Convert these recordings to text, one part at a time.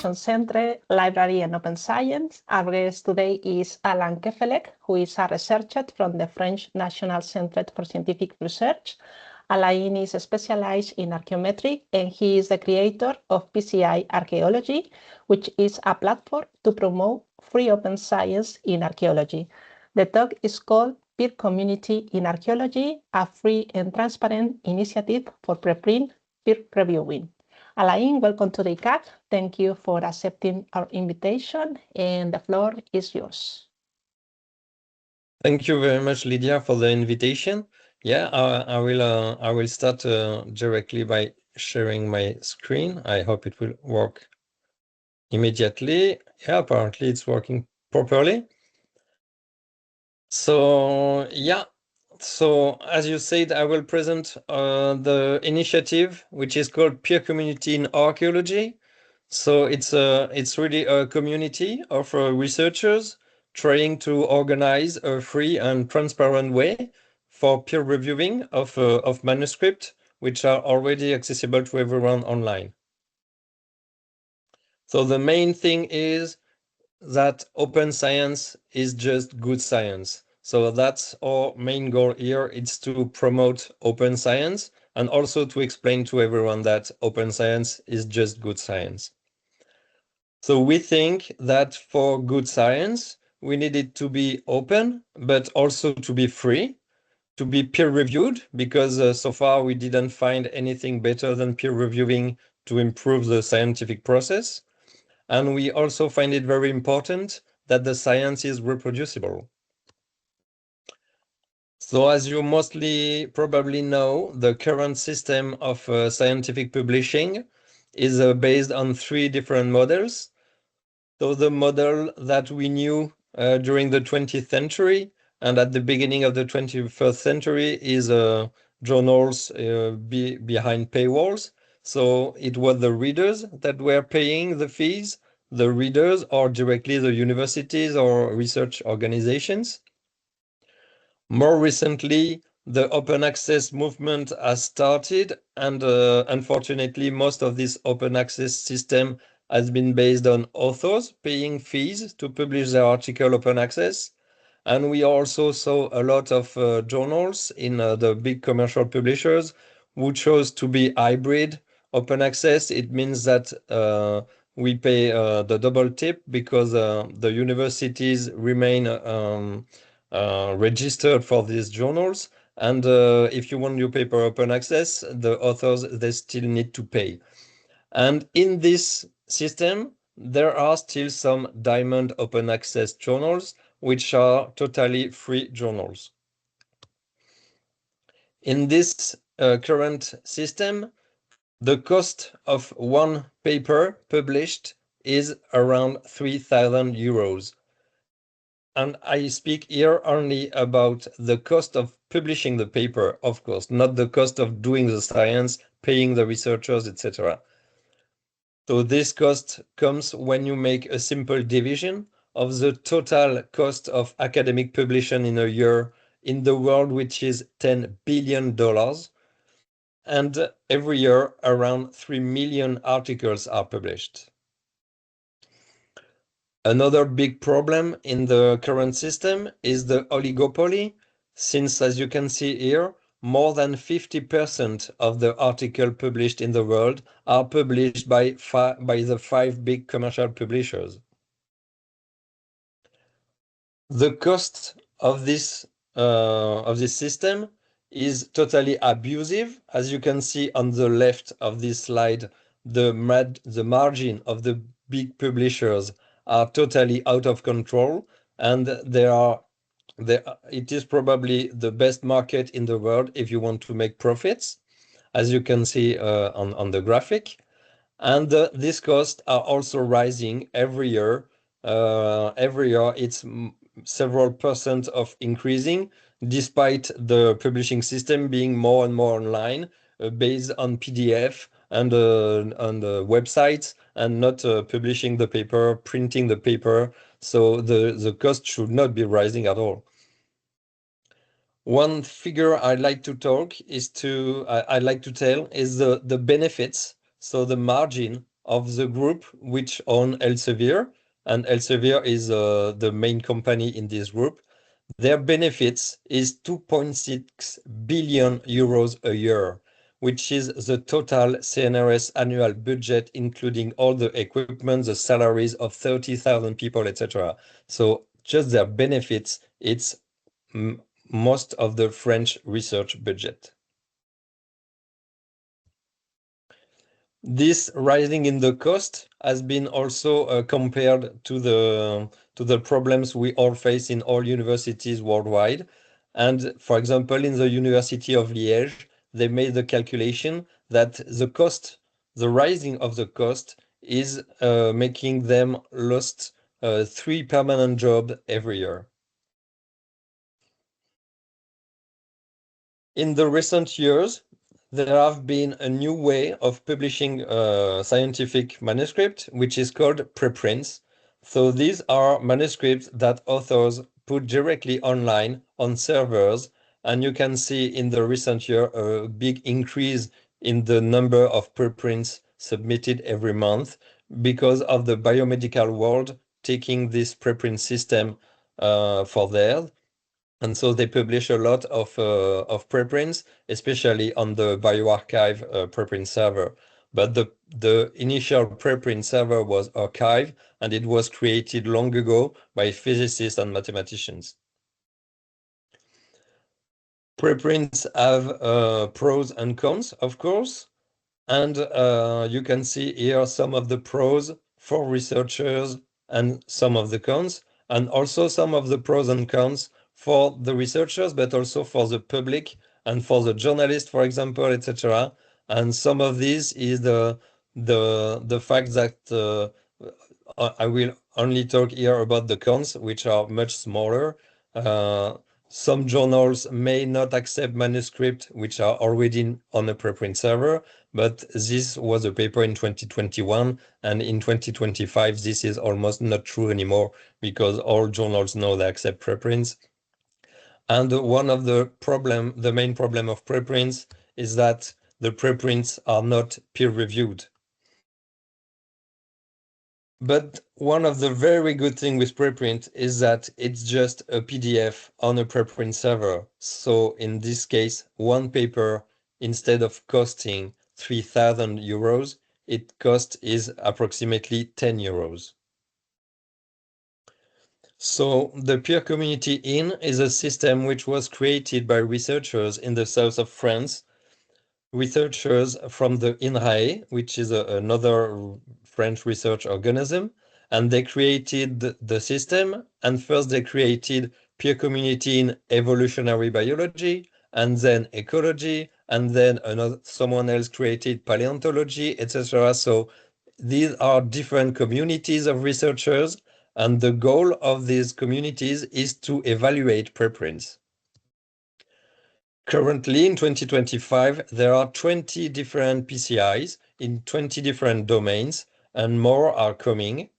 Information Centre, Library and Open Science. Our guest today is Alain Kefelec, who is a researcher from the French National Centre for Scientific Research. Alain is specialized in archaeometry, and he is the creator of PCI Archaeology, which is a platform to promote free open science in archaeology. The talk is called Peer Community in Archaeology, a free and transparent initiative for preprint peer reviewing. Alain, welcome to the Aquest. Thank you for accepting our invitation, and the floor is yours. Thank you very much, Lydia, for the invitation. Yeah, I will start directly by sharing my screen. I hope it will work immediately. Yeah, apparently it's working properly. So yeah. So, as you said, I will present the initiative, which is called Peer Community in Archaeology. So it's really a community of researchers trying to organize a free and transparent way for peer reviewing of manuscripts, which are already accessible to everyone online. So the main thing is that open science is just good science. So that's our main goal here. It's to promote open science and also to explain to everyone that open science is just good science. So we think that for good science, we need it to be open, but also to be free, to be peer reviewed, because so far we didn't find anything better than peer reviewing to improve the scientific process. And we also find it very important that the science is reproducible. So as you mostly probably know, the current system of scientific publishing is based on 3 different models. So the model that we knew during the 20th century and at the beginning of the 21st century is journals behind paywalls. So it was the readers that were paying the fees, the readers or directly the universities or research organizations. More recently, the open access movement has started, and unfortunately, most of this open access system has been based on authors paying fees to publish their article open access. And we also saw a lot of journals in the big commercial publishers who chose to be hybrid open access. It means that we pay the double tip because the universities remain registered for these journals, and if you want your paper open access, the authors, they still need to pay. And in this system, there are still some diamond open access journals, which are totally free journals. In this current system, the cost of one paper published is around 3,000 euros. And I speak here only about the cost of publishing the paper, of course, not the cost of doing the science, paying the researchers, etc. So this cost comes when you make a simple division of the total cost of academic publication in a year in the world, which is $10 billion. And every year, around 3 million articles are published. Another big problem in the current system is the oligopoly, since, as you can see here, more than 50% of the articles published in the world are published by the 5 big commercial publishers. The cost of this system is totally abusive. As you can see on the left of this slide, the margin of the big publishers are totally out of control, and it is probably the best market in the world if you want to make profits, as you can see on the graphic. And these costs are also rising every year. Every year it's several percent of increasing, despite the publishing system being more and more online, based on PDF and on the websites, and not publishing the paper, printing the paper. So the cost should not be rising at all. One figure I'd like to tell is the benefits. So the margin of the group which own Elsevier, and Elsevier is the main company in this group. Their benefits is 2.6 billion euros a year, which is the total CNRS annual budget, including all the equipment, the salaries of 30,000 people, etc. So just their benefits, it's most of the French research budget. This rising in the cost has been also compared to the problems we all face in all universities worldwide. And for example, in the University of Liège, they made the calculation that the rising of the cost is making them lost 3 permanent jobs every year. In the recent years, there have been a new way of publishing scientific manuscript, which is called preprints. So these are manuscripts that authors put directly online on servers, and you can see in the recent year a big increase in the number of preprints submitted every month because of the biomedical world taking this preprint system for theirs. And so they publish a lot of preprints, especially on the bioRxiv preprint server. But the initial preprint server was arXiv, and it was created long ago by physicists and mathematicians. Preprints have pros and cons, of course. And you can see here some of the pros for researchers and some of the cons, and also some of the pros and cons for the researchers, but also for the public and for the journalist, for example, etc. And some of these is the fact that I will only talk here about the cons, which are much smaller. Some journals may not accept manuscripts which are already on a preprint server, but this was a paper in 2021, and in 2025 this is almost not true anymore because all journals know they accept preprints. And one of the main problem of preprints is that the preprints are not peer-reviewed. But one of the very good things with preprint is that it's just a PDF on a preprint server. So in this case, one paper, instead of costing 3,000 euros, its cost is approximately 10 euros. So the peer community in is a system which was created by researchers in the south of France, researchers from the INRAE, which is another French research organism, and they created the system. And first they created peer community in evolutionary biology, and then ecology, and then someone else created paleontology, etc. So these are different communities of researchers, and the goal of these communities is to evaluate preprints. Currently, in 2025, there are 20 different PCIs in 20 different domains, and more are coming.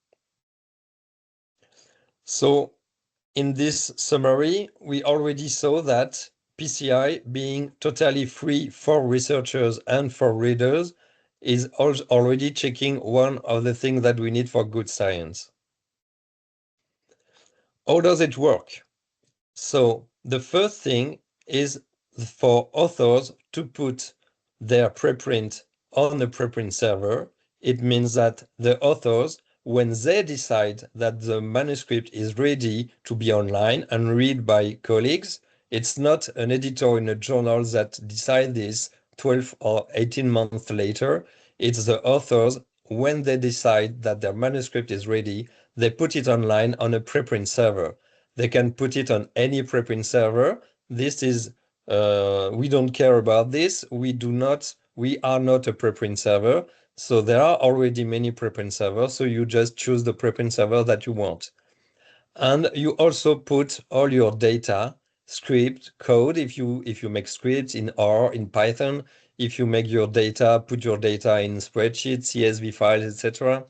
So in this summary, we already saw that PCI, being totally free for researchers and for readers, is already checking one of the things that we need for good science. How does it work? So the first thing is for authors to put their preprint on a preprint server. It means that the authors, when they decide that the manuscript is ready to be online and read by colleagues, it's not an editor in a journal that decides this 12 or 18 months later. It's the authors, when they decide that their manuscript is ready, they put it online on a preprint server. They can put it on any preprint server. This is, we don't care about this. We are not a preprint server. So there are already many preprint servers. So you just choose the preprint server that you want. And you also put all your data, script, code, if you make scripts in R, in Python, if you make your data, put your data in spreadsheets, CSV files, etc.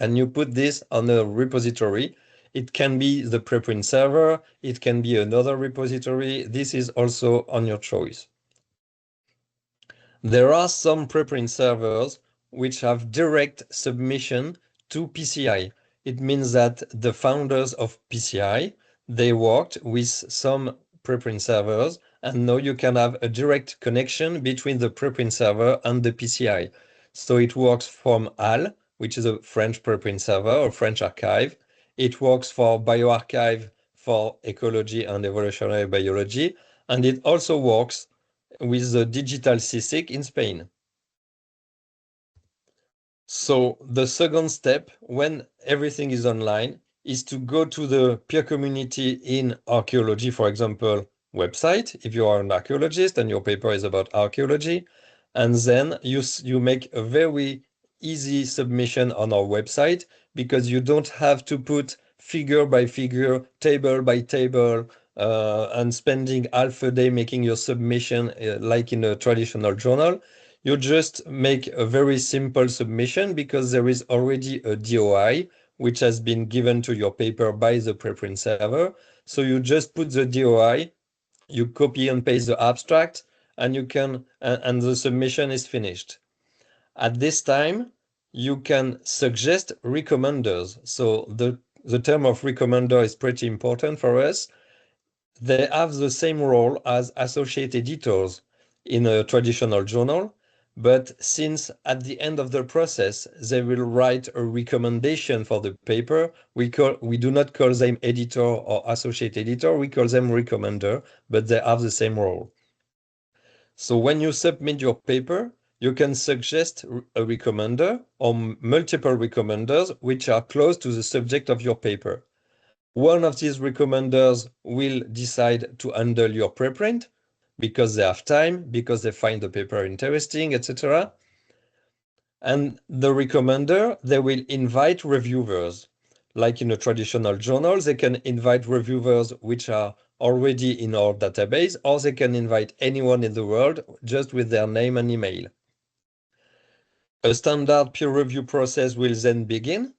And you put this on a repository. It can be the preprint server, it can be another repository. This is also on your choice. There are some preprint servers which have direct submission to PCI. It means that the founders of PCI, they worked with some preprint servers, and now you can have a direct connection between the preprint server and the PCI. So it works from HAL, which is a French preprint server or French archive. It works for bioarchive for ecology and evolutionary biology, and it also works with the digital CSIC in Spain. So the second step, when everything is online, is to go to the peer community in archaeology, for example, website, if you are an archaeologist and your paper is about archaeology, and then you make a very easy submission on our website, because you don't have to put figure by figure, table by table, and spending half a day making your submission like in a traditional journal. You just make a very simple submission because there is already a DOI which has been given to your paper by the preprint server. So you just put the DOI, you copy and paste the abstract, and you can and the submission is finished. At this time, you can suggest recommenders. So the term of recommender is pretty important for us. They have the same role as associate editors in a traditional journal, but since at the end of the process they will write a recommendation for the paper, we do not call them editor or associate editor, we call them recommender, but they have the same role. So when you submit your paper, you can suggest a recommender or multiple recommenders which are close to the subject of your paper. One of these recommenders will decide to handle your preprint because they have time, because they find the paper interesting, etc. And the recommender, they will invite reviewers. Like in a traditional journal, they can invite reviewers which are already in our database, or they can invite anyone in the world just with their name and email. A standard peer review process will then begin.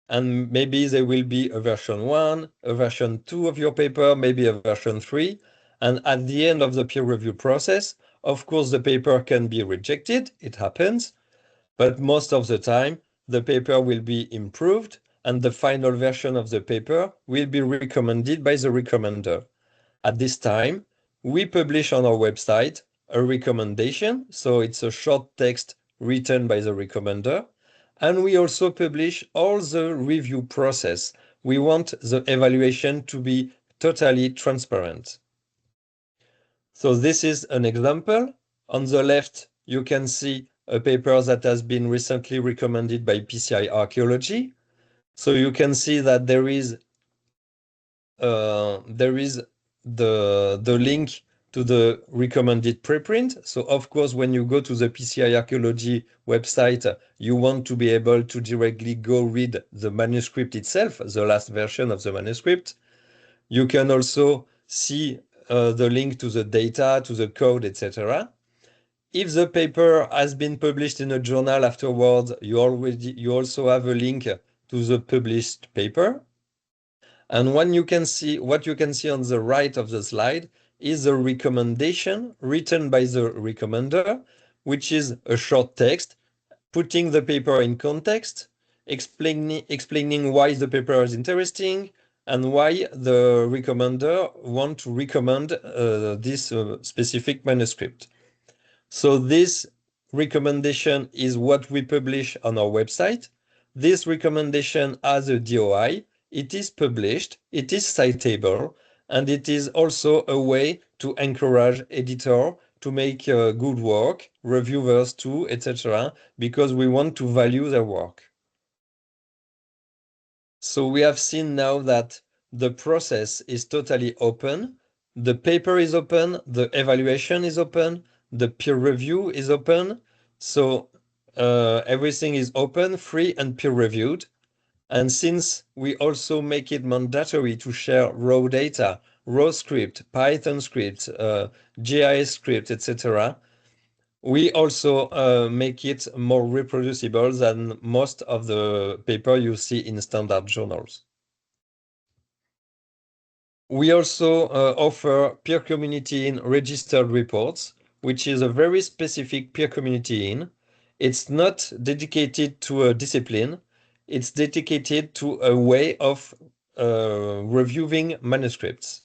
And maybe there will be a version 1, a version 2 of your paper, maybe a version 3. And at the end of the peer review process, of course, the paper can be rejected. It happens. But most of the time, the paper will be improved and the final version of the paper will be recommended by the recommender. At this time, we publish on our website a recommendation. So it's a short text written by the recommender. And we also publish all the review process. We want the evaluation to be totally transparent. So this is an example. On the left, you can see a paper that has been recently recommended by PCI Archaeology. So you can see that there is the link to the recommended preprint. So of course, when you go to the PCI Archaeology website, you want to be able to directly go read the manuscript itself, the last version of the manuscript. You can also see the link to the data, to the code, etc. If the paper has been published in a journal afterwards, you also have a link to the published paper. And what you can see on the right of the slide is a recommendation written by the recommender, which is a short text, putting the paper in context, explaining why the paper is interesting, and why the recommender wants to recommend this specific manuscript. So this recommendation is what we publish on our website. This recommendation has a DOI. It is published, it is citable, and it is also a way to encourage editor to make good work, reviewers too, etc., because we want to value their work. So we have seen now that the process is totally open, the paper is open, the evaluation is open, the peer review is open. So everything is open, free, and peer-reviewed. And since we also make it mandatory to share raw data, raw script, Python script, GIS script, etc., we also make it more reproducible than most of the paper you see in standard journals. We also offer peer community in registered reports, which is a very specific peer community in. It's not dedicated to a discipline. It's dedicated to a way of reviewing manuscripts.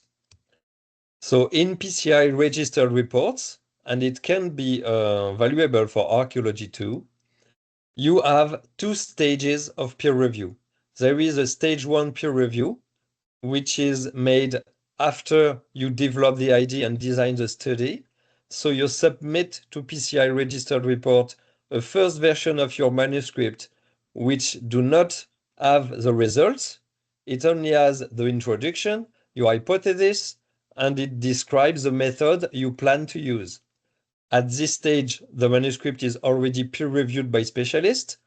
So in PCI registered reports, and it can be valuable for archaeology too, you have two stages of peer review. There is a stage 1 peer review, which is made after you develop the idea and design the study. So you submit to PCI registered report a first version of your manuscript, which do not have the results. It only has the introduction, your hypothesis, and it describes the method you plan to use. At this stage, the manuscript is already peer-reviewed by specialists.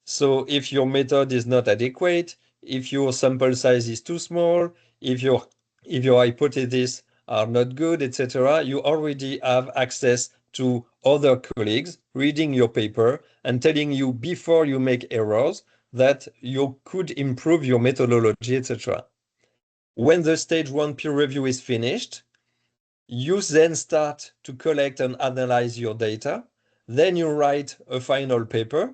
So if your method is not adequate, if your sample size is too small, if your hypotheses are not good, etc., you already have access to other colleagues reading your paper and telling you before you make errors that you could improve your methodology, etc. When the stage 1 peer review is finished, you then start to collect and analyze your data. Then you write a final paper,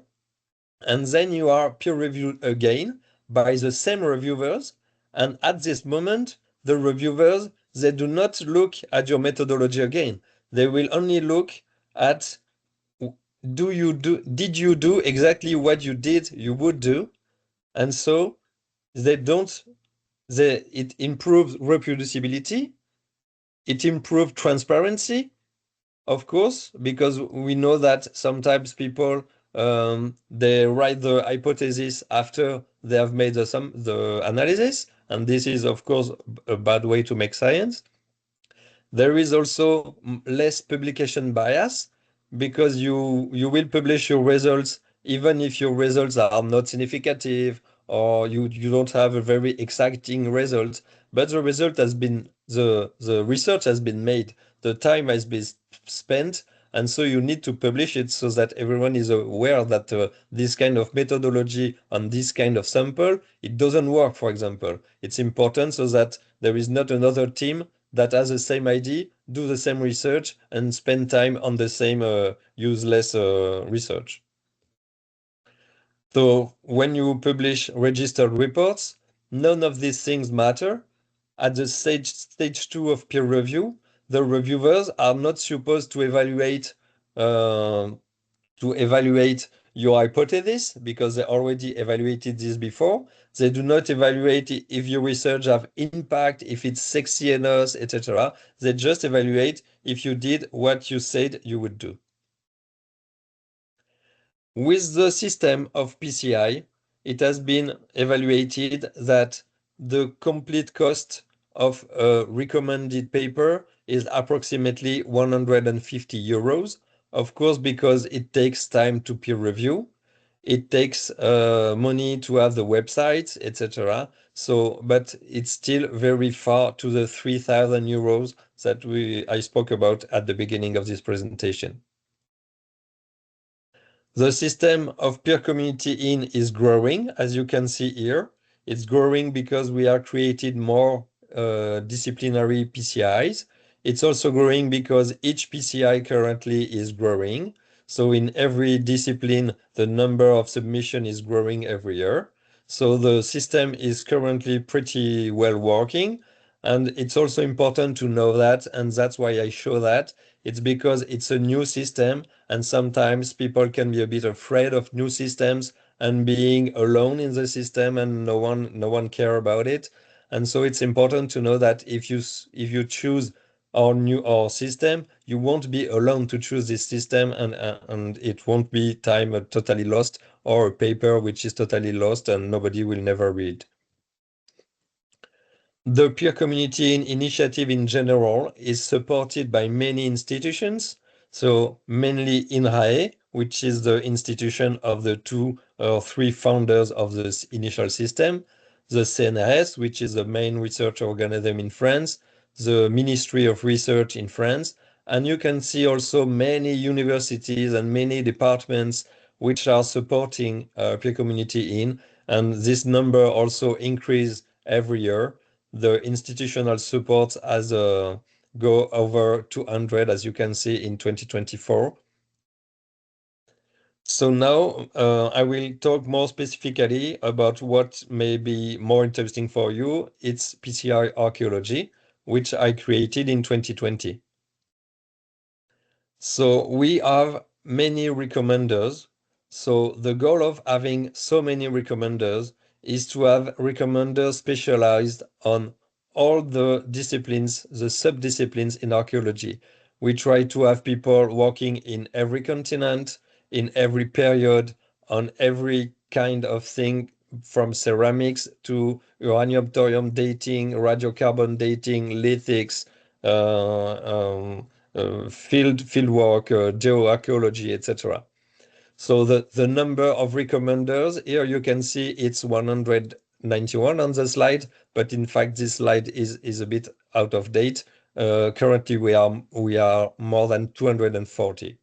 and then you are peer reviewed again by the same reviewers. And at this moment, the reviewers, they do not look at your methodology again. They will only look at did you do exactly what you would do? And so it improves reproducibility, it improves transparency, of course, because we know that sometimes people they write the hypothesis after they have made the analysis, and this is of course a bad way to make science. There is also less publication bias because you will publish your results even if your results are not significant or you don't have a very exciting result, but the result has been the research has been made, the time has been spent, and so you need to publish it so that everyone is aware that this kind of methodology on this kind of sample, it doesn't work, for example. It's important so that there is not another team that has the same idea, do the same research, and spend time on the same useless research. So when you publish registered reports, none of these things matter. At the stage 2 of peer review, the reviewers are not supposed to evaluate your hypothesis because they already evaluated this before. They do not evaluate if your research have impact, if it's sexy enough, etc. They just evaluate if you did what you said you would do. With the system of PCI, it has been evaluated that the complete cost of a recommended paper is approximately 150 euros. Of course, because it takes time to peer review, it takes money to have the websites, etc. So, but it's still very far to the 3,000 euros that I spoke about at the beginning of this presentation. The system of peer community in is growing, as you can see here. It's growing because we are created more disciplinary PCIs. It's also growing because each PCI currently is growing. So in every discipline, the number of submission is growing every year. So the system is currently pretty well working. And it's also important to know that, and that's why I show that. It's because it's a new system, and sometimes people can be a bit afraid of new systems and being alone in the system and no one care about it. And so it's important to know that if you choose our system, you won't be alone to choose this system, and it won't be time totally lost or a paper which is totally lost and nobody will never read. The peer community initiative in general is supported by many institutions, so mainly INRAE, which is the institution of the 2 or 3 founders of this initial system, the CNRS, which is the main research organism in France, the Ministry of Research in France, and you can see also many universities and many departments which are supporting peer community in, and this number also increases every year. The institutional support has go over 200, as you can see in 2024. So now I will talk more specifically about what may be more interesting for you. It's PCI Archaeology, which I created in 2020. So we have many recommenders. So the goal of having so many recommenders is to have recommenders specialized on all the disciplines, the sub-disciplines in archaeology. We try to have people working in every continent, in every period, on every kind of thing, from ceramics to uranium thorium dating, radiocarbon dating, lithics, field work, geoarchaeology, etc. So the number of recommenders here you can see it's 191 on the slide, but in fact this slide is a bit out of date. Currently we are more than 240.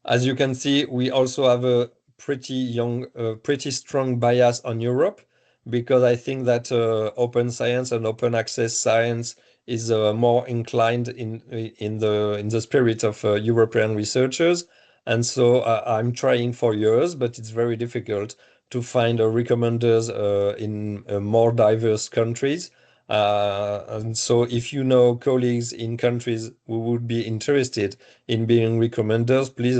As you can see, we also have a pretty strong bias on Europe, because I think that open science and open access science is more inclined in the spirit of European researchers. And so I'm trying for years, but it's very difficult to find recommenders in more diverse countries. And so if you know colleagues in countries who would be interested in being recommenders, please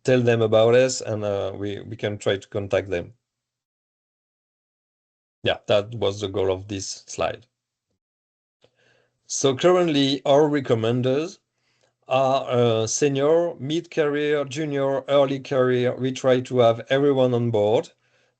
tell them about us, and we can try to contact them. Yeah, that was the goal of this slide. So currently our recommenders are senior, mid-career, junior, early career. We try to have everyone on board.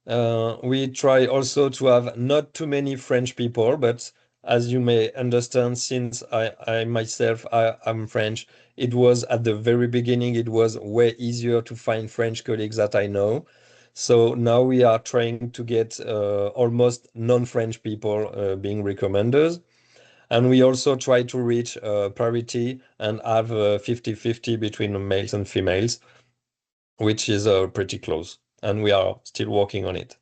We try also to have not too many French people, but as you may understand, since I myself, I'm French, it was at the very beginning, it was way easier to find French colleagues that I know. So now we are trying to get almost non-French people being recommenders. And we also try to reach parity and have 50-50 between males and females, which is pretty close. And we are still working on it.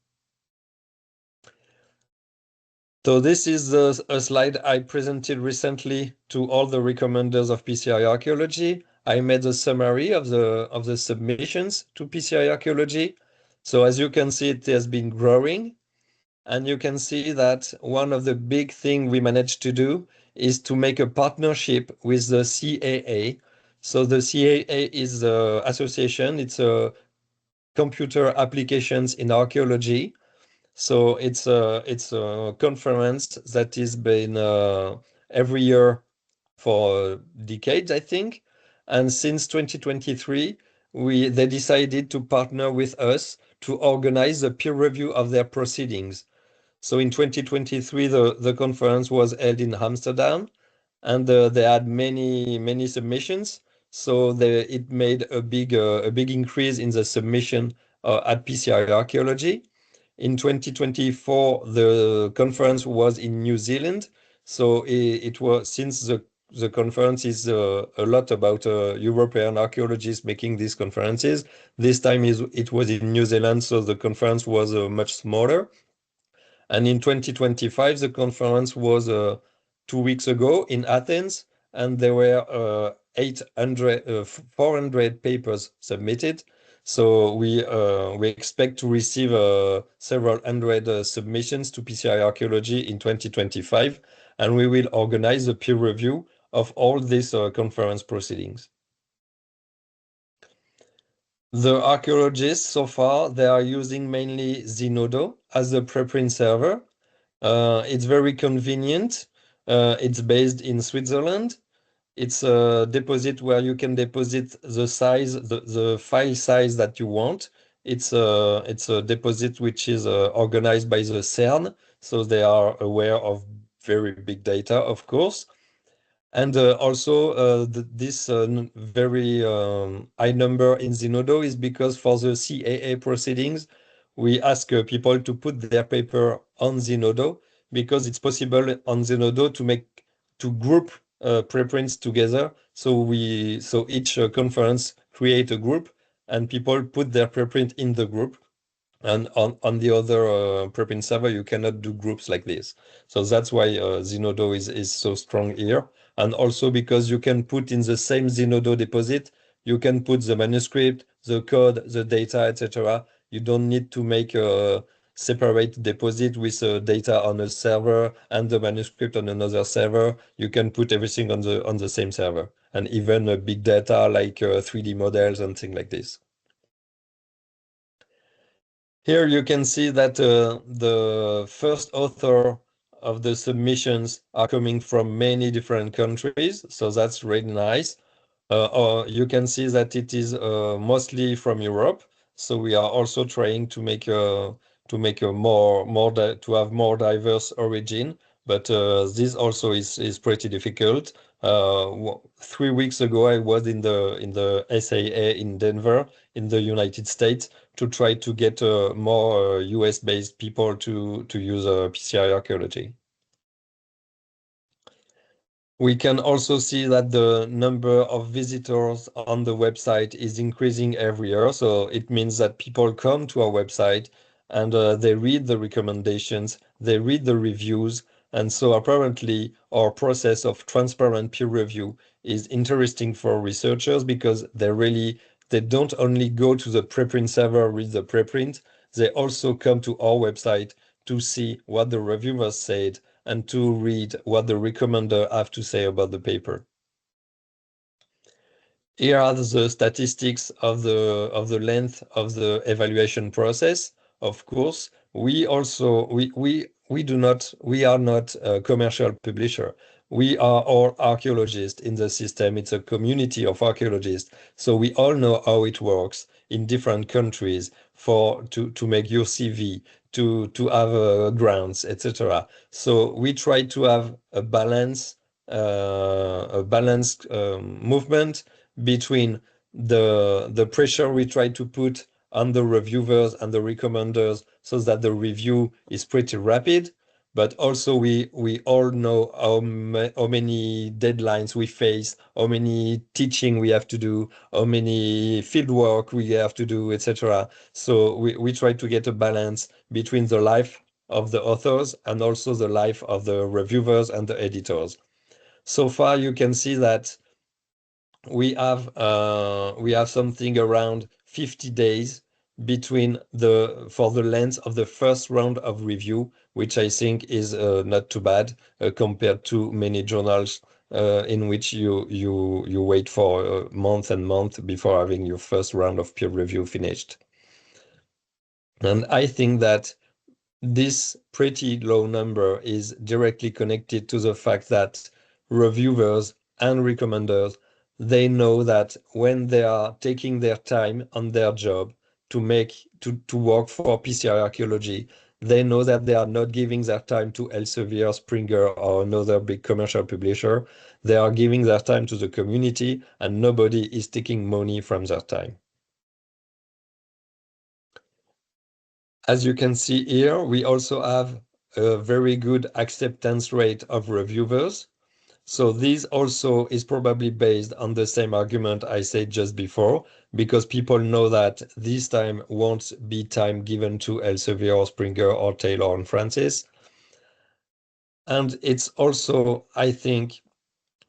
So this is a slide I presented recently to all the recommenders of PCI Archaeology. I made a summary of the submissions to PCI Archaeology. So as you can see, it has been growing. And you can see that one of the big things we managed to do is to make a partnership with the CAA. So the CAA is the association. It's a Computer Applications in Archaeology. So it's a conference that is been every year for decades, I think. And since 2023, they decided to partner with us to organize the peer review of their proceedings. So in 2023, the conference was held in Amsterdam, and they had many submissions. So it made a big increase in the submission at PCI Archaeology. In 2024, the conference was in New Zealand. So it was, since the conference is a lot about European archaeologists making these conferences. This time it was in New Zealand, so the conference was much smaller. And in 2025, the conference was 2 weeks ago in Athens, and there were 400 papers submitted. So we expect to receive several hundred submissions to PCI Archaeology in 2025, and we will organize a peer review of all these conference proceedings. The archaeologists so far, they are using mainly Zenodo as the preprint server. It's very convenient. It's based in Switzerland. It's a deposit where you can deposit the size, the file size that you want. It's a deposit which is organized by the CERN, so they are aware of very big data, of course. And also this very high number in Zenodo is because for the CAA proceedings, we ask people to put their paper on Zenodo, because it's possible on Zenodo to group preprints together. So each conference create a group, and people put their preprint in the group. And on the other preprint server, you cannot do groups like this. So that's why Zenodo is so strong here. And also because you can put in the same Zenodo deposit, you can put the manuscript, the code, the data, etc. You don't need to make a separate deposit with data on a server and the manuscript on another server. You can put everything on the same server, and even big data like 3D models and things like this. Here you can see that the first author of the submissions are coming from many different countries, so that's really nice. Or you can see that it is mostly from Europe, so we are also trying to make a to have more diverse origin, but this also is pretty difficult. 3 weeks ago, I was in the SAA in Denver, in the United States, to try to get more US-based people to use PCI Archaeology. We can also see that the number of visitors on the website is increasing every year. So it means that people come to our website and they read the recommendations, they read the reviews. And so apparently our process of transparent peer review is interesting for researchers because they don't only go to the preprint server, read the preprint, they also come to our website to see what the reviewers said and to read what the recommender have to say about the paper. Here are the statistics of the length of the evaluation process. Of course, we are not a commercial publisher. We are all archaeologists in the system. It's a community of archaeologists. So we all know how it works in different countries to make your CV, to have grants, etc. So we try to have a balanced movement between the pressure we try to put on the reviewers and the recommenders so that the review is pretty rapid, but also we all know how many deadlines we face, how many teaching we have to do, how many field work we have to do, etc. So we try to get a balance between the life of the authors and also the life of the reviewers and the editors. So far, you can see that we have something around 50 days for the length of the first round of review, which I think is not too bad compared to many journals in which you wait for a month and month before having your first round of peer review finished. And I think that this pretty low number is directly connected to the fact that reviewers and recommenders, they know that when they are taking their time on their job to work for PCI Archaeology, they know that they are not giving their time to Elsevier, Springer, or another big commercial publisher. They are giving their time to the community, and nobody is taking money from their time. As you can see here, we also have a very good acceptance rate of reviewers. So this also is probably based on the same argument I said just before, because people know that this time won't be time given to Elsevier or Springer or Taylor and Francis. And it's also, I think,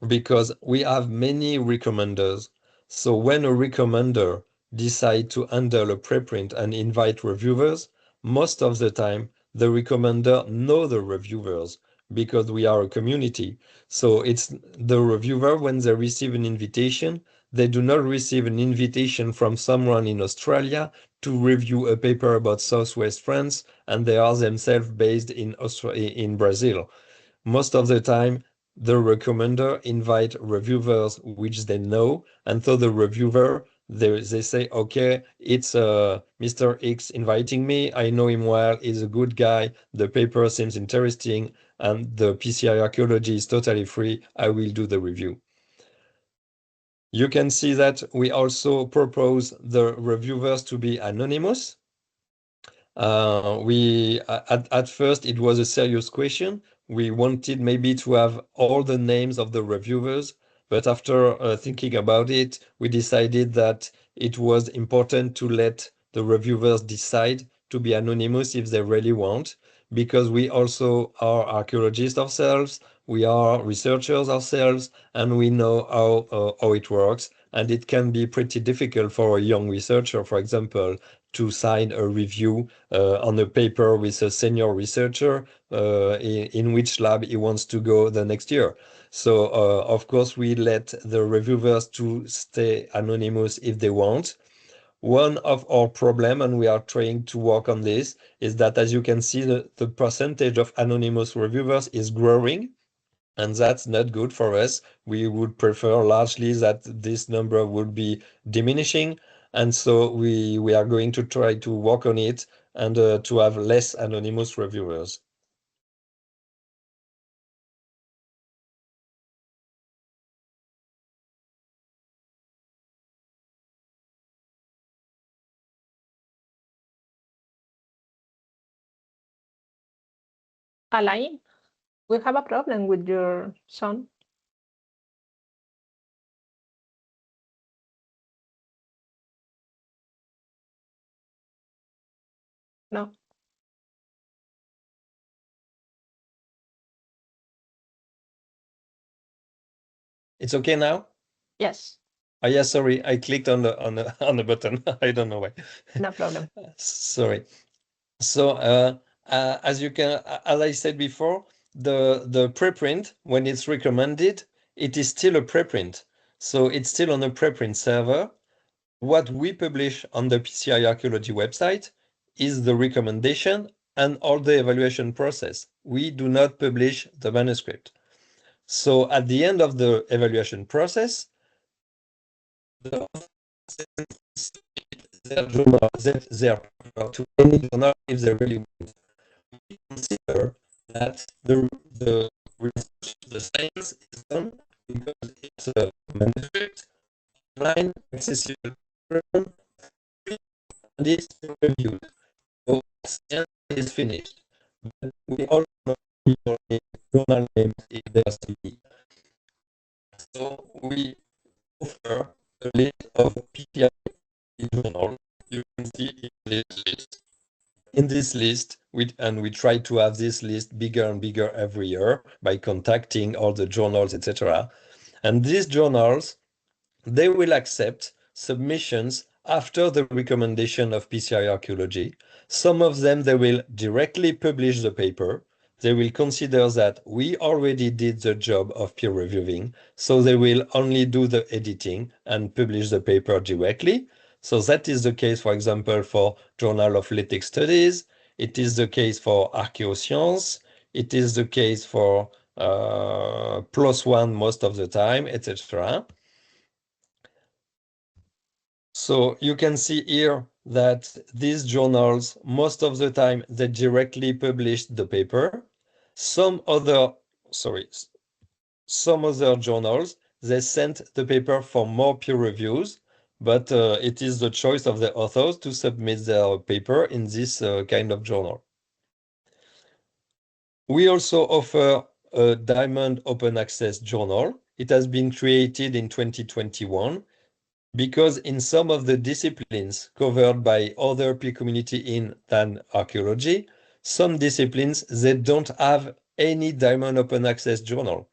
because we have many recommenders. So when a recommender decides to handle a preprint and invite reviewers, most of the time, the recommender know the reviewers because we are a community. So it's the reviewer, when they receive an invitation, they do not receive an invitation from someone in Australia to review a paper about Southwest France, and they are themselves based in Brazil. Most of the time, the recommender invite reviewers which they know, and so the reviewer, they say, okay, it's Mr. X inviting me, I know him well, he's a good guy, the paper seems interesting, and the PCI Archaeology is totally free, I will do the review. You can see that we also propose the reviewers to be anonymous. At first it was a serious question. We wanted maybe to have all the names of the reviewers, but after thinking about it, we decided that it was important to let the reviewers decide to be anonymous if they really want, because we also are archaeologists ourselves, we are researchers ourselves, and we know how it works. and it can be pretty difficult for a young researcher, for example, to sign a review on a paper with a senior researcher in which lab he wants to go the next year. So of course we let the reviewers to stay anonymous if they want. One of our problem, and we are trying to work on this, is that as you can see, the percentage of anonymous reviewers is growing, and that's not good for us. We would prefer largely that this number would be diminishing, and so we are going to try to work on it and to have less anonymous reviewers. Alain, we have a problem with your sound. No. It's okay now? Yes. Oh yeah, sorry, I clicked on the button. I don't know why. No problem. Sorry. So as I said before, the preprint, when it's recommended, it is still a preprint. So it's still on a preprint server. What we publish on the PCI Archaeology website is the recommendation and all the evaluation process. We do not publish the manuscript. So at the end of the evaluation process, the their journal, their to any journal if they really want. We consider that the research, the science is done because it's a manuscript, online, accessible, and it's reviewed. So science is finished. But we also know your journal names if there's CV. So we offer a list of PCI journals. You can see in this list. In this list, we try to have this list bigger and bigger every year by contacting all the journals, etc. And these journals, they will accept submissions after the recommendation of PCI Archaeology. Some of them, they will directly publish the paper. They will consider that we already did the job of peer reviewing, so they will only do the editing and publish the paper directly. So that is the case, for example, for Journal of Lithic Studies. It is the case for Archaeoscience. It is the case for PLOS ONE most of the time, etc. So you can see here that these journals, most of the time, they directly published the paper. Some other journals, they sent the paper for more peer reviews, but it is the choice of the authors to submit their paper in this kind of journal. We also offer a Diamond Open Access journal. It has been created in 2021 because in some of the disciplines covered by other peer community than archaeology, some disciplines, they don't have any Diamond Open Access journal.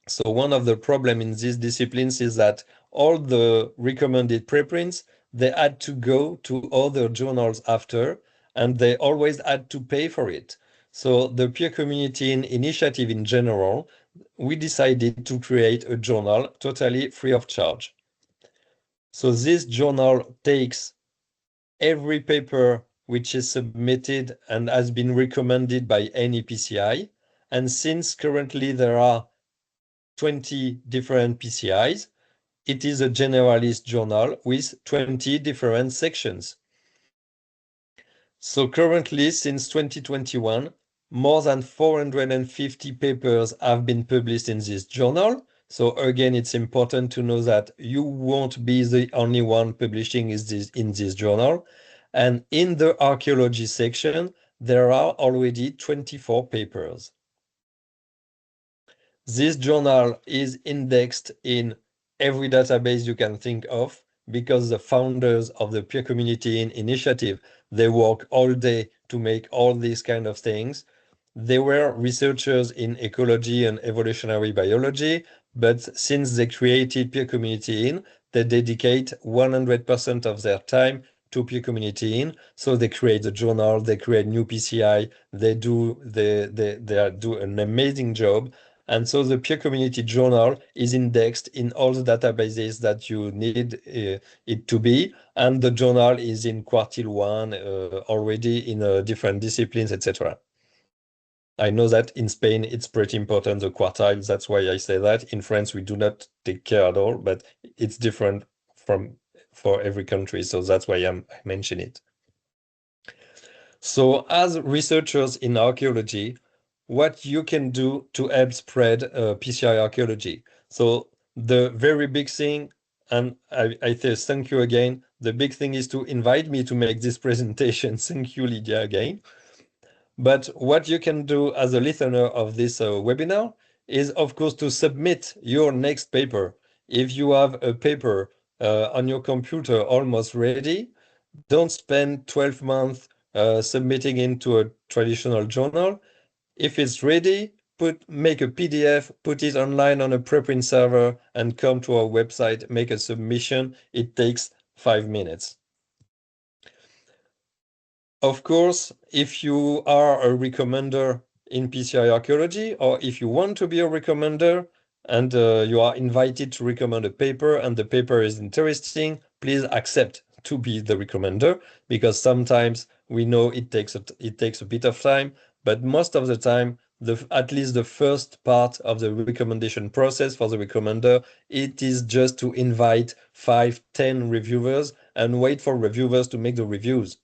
So one of the problems in these disciplines is that all the recommended preprints, they had to go to other journals after, and they always had to pay for it. So the peer community initiative in general, we decided to create a journal totally free of charge. So this journal takes every paper which is submitted and has been recommended by any PCI. And since currently there are 20 different PCIs, it is a generalist journal with 20 different sections. So currently, since 2021, more than 450 papers have been published in this journal. So again, it's important to know that you won't be the only one publishing in this journal. And in the archaeology section, there are already 24 papers. This journal is indexed in every database you can think of because the founders of the peer community initiative, they work all day to make all these kind of things. They were researchers in ecology and evolutionary biology, but since they created peer community they dedicate 100% of their time to peer community in. So they create the journal, they create new PCI, they do an amazing job. And so the peer community journal is indexed in all the databases that you need it to be. And the journal is in quartile 1 already in different disciplines, etc. I know that in Spain, it's pretty important, the quartiles. That's why I say that. In France, we do not take care at all, but it's different for every country. So that's why I mention it. So as researchers in archaeology, what you can do to help spread PCI archaeology. So the very big thing, and I say thank you again, the big thing is to invite me to make this presentation. Thank you, Lydia, again. But what you can do as a listener of this webinar is, of course, to submit your next paper. If you have a paper on your computer almost ready, don't spend 12 months submitting into a traditional journal. If it's ready, make a PDF, put it online on a preprint server, and come to our website, make a submission. It takes 5 minutes. Of course, if you are a recommender in PCI Archaeology, or if you want to be a recommender and you are invited to recommend a paper and the paper is interesting, please accept to be the recommender, because sometimes we know it takes a bit of time, but most of the time, at least the first part of the recommendation process for the recommender, it is just to invite 5-10 reviewers and wait for reviewers to make the reviews.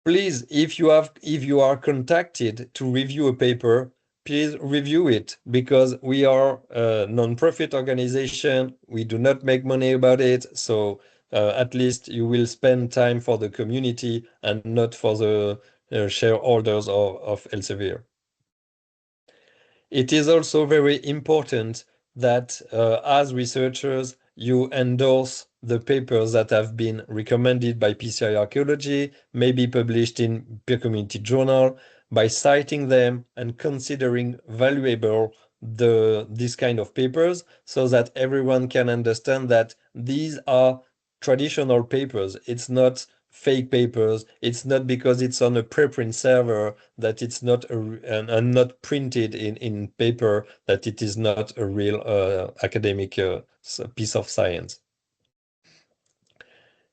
Please, if you are contacted to review a paper, please review it, because we are a non-profit organization. We do not make money about it. So at least you will spend time for the community and not for the shareholders of Elsevier. It is also very important that as researchers, you endorse the papers that have been recommended by PCI Archaeology, maybe published in peer community journal, by citing them and considering valuable this kind of papers, so that everyone can understand that these are traditional papers. It's not fake papers. It's not because it's on a preprint server that it's not and not printed in paper that it is not a real academic piece of science.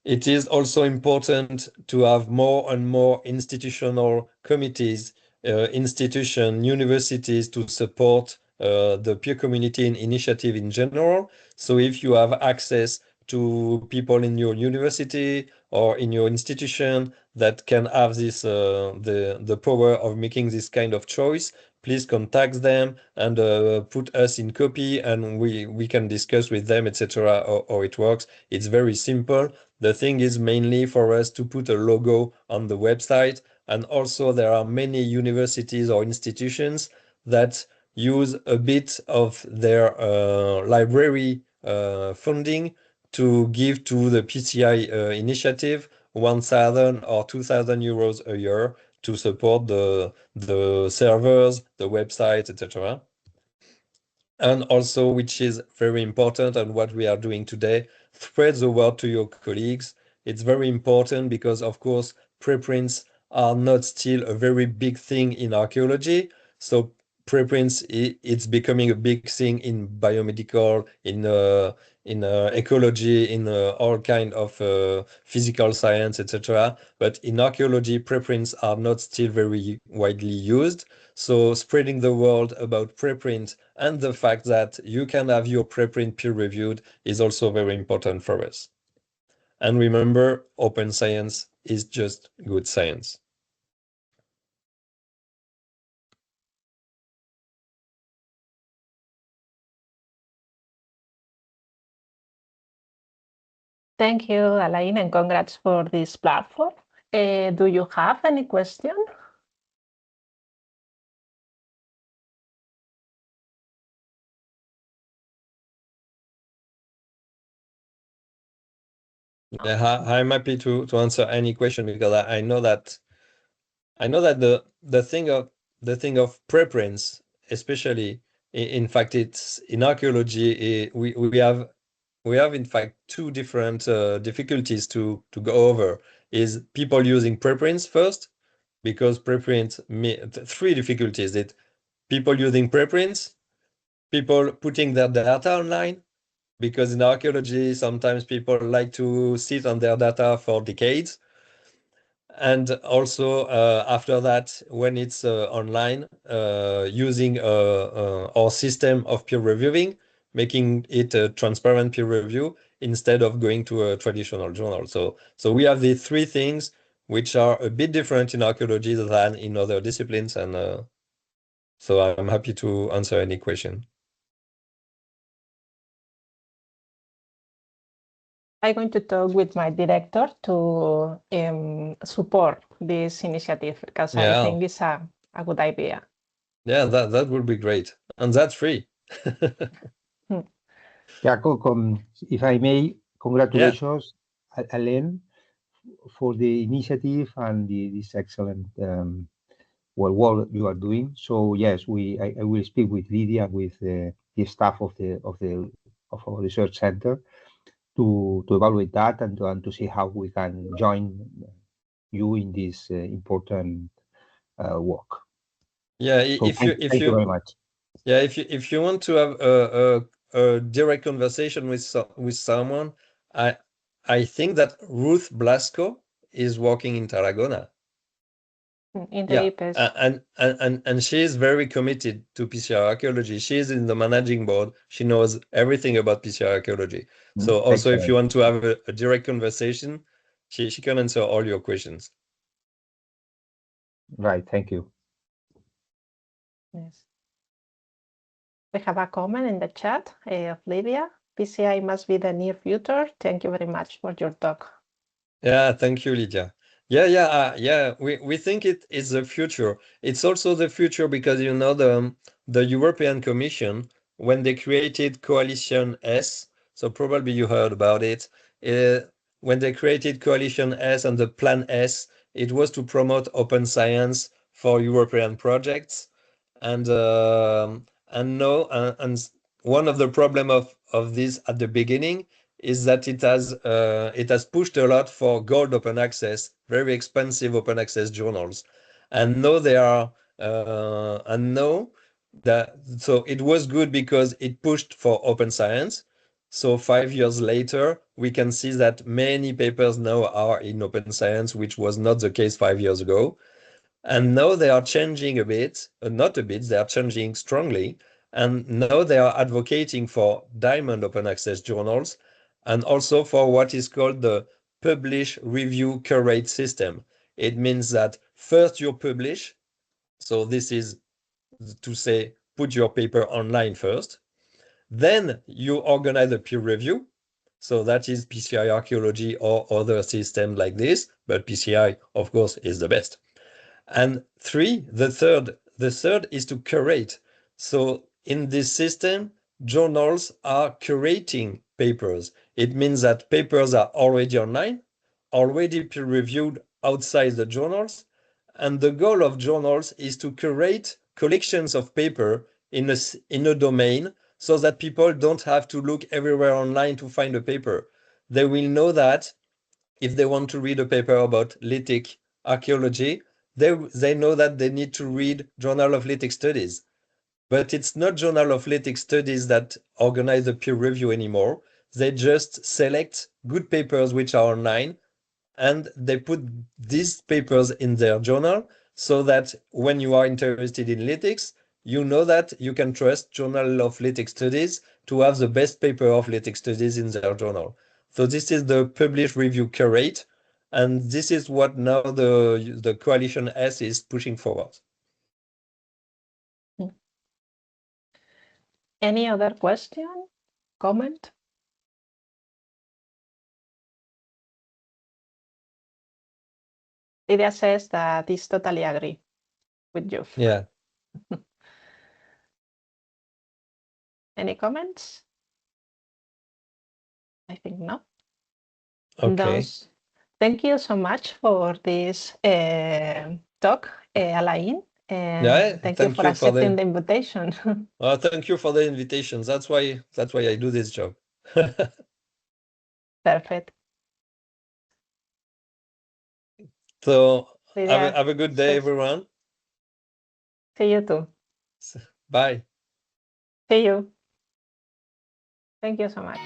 It is also important to have more and more institutional committees, universities to support the peer community and initiative in general. So if you have access to people in your university or in your institution that can have this the power of making this kind of choice, please contact them and put us in copy, and we can discuss with them, etc. how it works. It's very simple. The thing is mainly for us to put a logo on the website, and also there are many universities or institutions that use a bit of their library funding to give to the PCI initiative 1,000 or 2,000 euros a year to support the servers, the website, etc. And also, which is very important, and what we are doing today, spread the word to your colleagues. It's very important because, of course, preprints are not still a very big thing in archaeology. So preprints, it's becoming a big thing in biomedical, in ecology, in all kind of physical science, etc. But in archaeology, preprints are not still very widely used. So spreading the word about preprint and the fact that you can have your preprint peer-reviewed is also very important for us. And remember, open science is just good science. Thank you, Alain, and congrats for this platform. Do you have any question? Yeah, I'm happy to answer any question, because I know that the thing of preprints, especially, in fact, it's in archaeology, we have in fact two different difficulties to go over. Is people using preprints first, because preprints, three difficulties: it people using preprints, people putting their data online, because in archaeology sometimes people like to sit on their data for decades. And also after that, when it's online, using our system of peer reviewing, making it a transparent peer review instead of going to a traditional journal. So we have the three things which are a bit different in archaeology than in other disciplines. And so I'm happy to answer any question. I'm going to talk with my director to support this initiative, because I think it's a good idea. Yeah, that would be great. And that's free. Yeah, if I may, congratulations, Alain, for the initiative and this excellent work you are doing. So yes, I will speak with Lydia, with the staff of our research center, to evaluate that and to see how we can join you in this important work. Yeah, so thank you very much. Yeah, if you want to have a direct conversation with someone, I think that Ruth Blasco is working in Tarragona. In the IPES. And she is very committed to PCI Archaeology. She is in the managing board. She knows everything about PCI Archaeology. So also, if you want to have a direct conversation, she can answer all your questions. Right, thank you. Yes. We have a comment in the chat of Lydia. PCI must be the near future. Thank you very much for your talk. Yeah, thank you, Lydia. Yeah. We think it is the future. It's also the future because, you know, the European Commission, when they created Coalition S, so probably you heard about it, when they created Coalition S and the Plan S, it was to promote open science for European projects. And one of the problem of this at the beginning is that it has pushed a lot for gold open access, very expensive open access journals, and now they are so it was good because it pushed for open science. So 5 years later, we can see that many papers now are in open science, which was not the case 5 years ago. And now they are changing a bit, not a bit, they are changing strongly. And now they are advocating for diamond open access journals and also for what is called the publish, review, curate system. It means that first you publish. So this is to say, put your paper online first. Then you organize a peer review. So that is PCI Archaeology or other systems like this, but PCI, of course, is the best. And the third is to curate. So in this system, journals are curating papers. It means that papers are already online, already peer-reviewed outside the journals. And the goal of journals is to curate collections of paper in a domain so that people don't have to look everywhere online to find a paper. They will know that if they want to read a paper about lithic archaeology, they know that they need to read Journal of Lithic Studies. But it's not Journal of Lithic Studies that organize the peer review anymore. They just select good papers which are online, and they put these papers in their journal so that when you are interested in lithics, you know that you can trust Journal of Lithic Studies to have the best paper of lithic studies in their journal. So this is the publish, review, curate, and this is what now the Coalition S is pushing forward. Any other question, comment? Lydia says that is totally agree with you. Yeah. Any comments? I think no. Okay. Thank you so much for this talk, Alain. And thank you for accepting the invitation. Thank you for the invitation. That's why I do this job. Perfect. So have a good day, everyone. See you too. Bye. See you. Thank you so much.